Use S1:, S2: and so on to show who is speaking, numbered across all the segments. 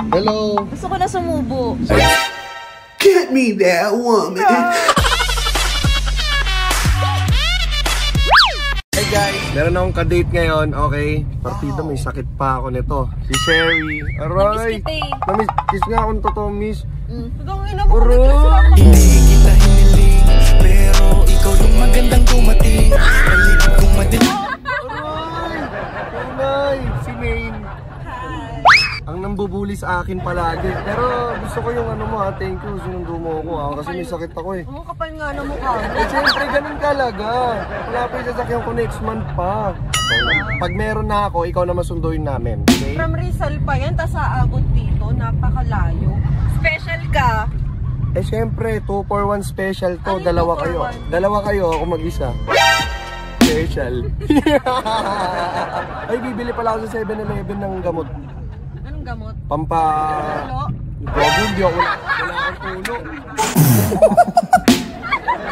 S1: Hello.
S2: Gusto ko na sumubo.
S3: Get me that woman.
S1: Hey guys, meron akong ka-date ngayon, okay? Partida, may sakit pa ako nito. Si Sherry. Aray!
S2: Namiss kita eh.
S1: Kiss nga akong totoo, miss.
S2: Hanggang ina mo kami
S1: Aray!
S2: kasi lang.
S4: Hindi kita hiniling, pero ikaw yung magandang dumating. Paligid kong madilim.
S1: Aray! Tunay! Si Maine. Ang nambubuli sa akin palagi. Pero gusto ko yung ano mo ha, thank you. Sinundo mo ako ha, kasi may sakit ako eh.
S2: Ang kapal nga na mukha mo.
S1: Eh siyempre, ganun talaga. Wala pa yung sasakyan ko next month pa. Pag meron na ako, ikaw na masunduin namin. Okay?
S5: From Rizal pa yan, tas aabot dito, napakalayo.
S2: Special ka.
S1: Eh siyempre, 2 for 1 special to.
S5: Ano yung
S1: Dalawa
S5: 2 for
S1: kayo.
S5: 1?
S1: Dalawa kayo, ako mag-isa. Special. Ay, bibili pala ako sa 7-Eleven ng gamot.
S5: Anong gamot?
S1: Pampa...
S5: Tulo?
S1: Gago, hindi ako. Wala akong tulo.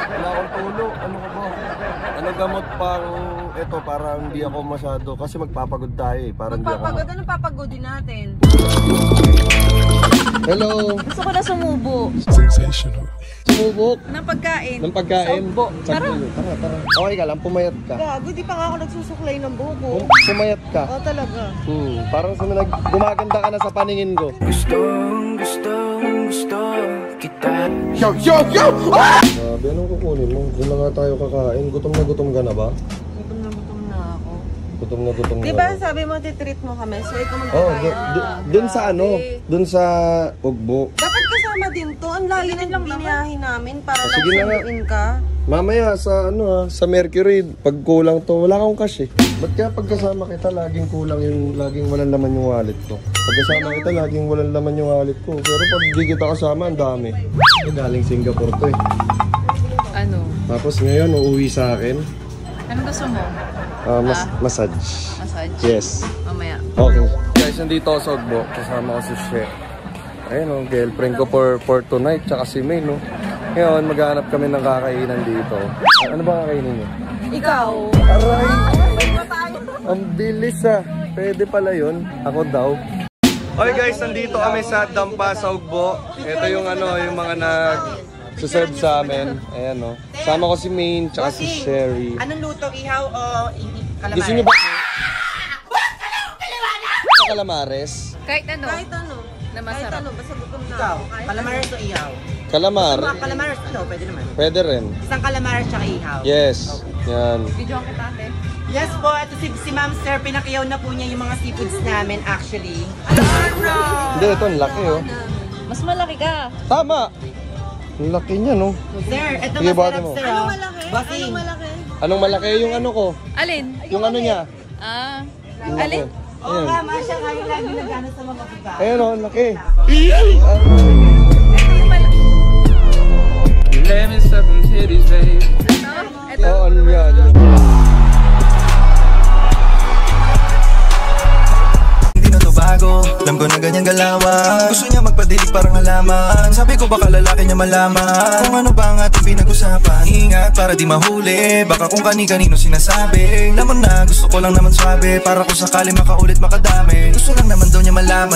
S1: Wala akong tulo. Ano ka ba? Ano gamot pang... Ito, para hindi ako masyado... Kasi magpapagod tayo eh. Para hindi ako...
S5: Magpapagod, anong papagodin natin?
S1: Hello!
S2: Gusto ko na sumubo.
S4: Sensational.
S1: Sumubok
S2: Ng pagkain.
S1: ng pagkain.
S2: Saubo.
S1: Tara. Tara. Okay ka lang, pumayat ka.
S5: Gago, di pa nga ako nagsusuklay ng buko.
S1: Pumayat ka.
S5: Oo talaga.
S1: Parang gumaganda ka na sa paningin ko.
S4: Gusto kita.
S3: Yo!
S1: Grabe, anong kukunin mo? Doon na nga tayo kakain. Gutom ka na ba?
S5: Gutom na ako.
S1: Gutom na
S5: Di ba
S1: ka.
S5: sabi mo, titreat mo kami, so ikaw
S1: Oh,
S5: magkakaya.
S1: doon sa ano? Doon sa Ugbo.
S5: Dapat kasama din to. Ang lali ng biniyahin namin para lang
S1: sige na nga.
S5: sunduin ka.
S1: Mamaya sa ano ha, sa Mercury, pag kulang to, wala akong cash eh. Ba't kaya pagkasama kita, laging kulang yung, laging walang laman yung wallet ko? Pagkasama kita, laging walang laman yung wallet ko. Pero pag di kita kasama, ang dami. Eh, galing Singapore to eh.
S2: Ano?
S1: Tapos ngayon, uuwi sa akin.
S2: Ano gusto mo?
S1: Massage.
S2: Massage?
S1: Yes.
S2: Mamaya.
S1: Okay. Guys, nandito ako sa Ugbo. Kasama ko si She. Ayun o, girlfriend ko for tonight. Tsaka si May, no? Ngayon, maghanap kami ng kakainan dito. Ano ba kakainin niyo?
S5: Ikaw.
S1: Aray! Ang bilis ah. Pwede pala yun. Ako daw. Okay guys, nandito kami sa Dampa sa Ugbo. Ito yung ano, yung mga nag-serve sa amin. Ayan o. Sama ko si Maine, tsaka si Sherry.
S5: Anong luto? Ihaw o calamari?
S1: Gusto niyo ba? Calamares?
S2: Kahit ano.
S5: Kahit ano.
S2: Na masarap.
S5: Kahit ano, basta gutom na
S6: Ikaw,
S5: ako. Kahit
S6: calamares o ihaw?
S1: Calamari?
S6: Mga calamares, ano, pwede naman.
S1: Pwede rin.
S6: Isang calamares tsaka ihaw.
S1: Yes. Yan.
S2: Video kita ate.
S6: Yes po, ito si Ma'am Sir, pinakiyaw na po niya yung mga seafoods namin actually.
S1: Hindi, ito ang laki oh.
S2: Mas malaki ka.
S1: Tama! Ang laki niya no.
S6: Sir, ito
S1: Sige, bati
S6: masarap
S1: mo.
S6: sir.
S5: Ano
S6: oh.
S5: malaki?
S6: Bossing.
S5: Ano malaki?
S1: Anong malaki yung ano ko?
S2: Alin?
S1: Yung ano niya?
S2: Ah.
S1: Yung
S2: Alin?
S1: laki.
S6: Oo
S1: Ayan.
S6: nga, Masha, kayo lagi nagano sa mga babae.
S1: Ayan o, ang laki.
S7: Lemon stuff in titties, babe.
S2: Ito?
S1: Oo, ano yan?
S4: Hindi na to bago, alam ko na ganyan galawan. Gusto niya magpadilig parang halaman. Sabi ko baka lalaki niya malaman kung ano ba ang ating pinag-usapan. Ingat para di mahuli, baka kung kani-kanino sinasabi. Laman na, gusto ko lang naman swabe, para kung sakali makaulit makadami. Gusto lang naman daw niya malaman.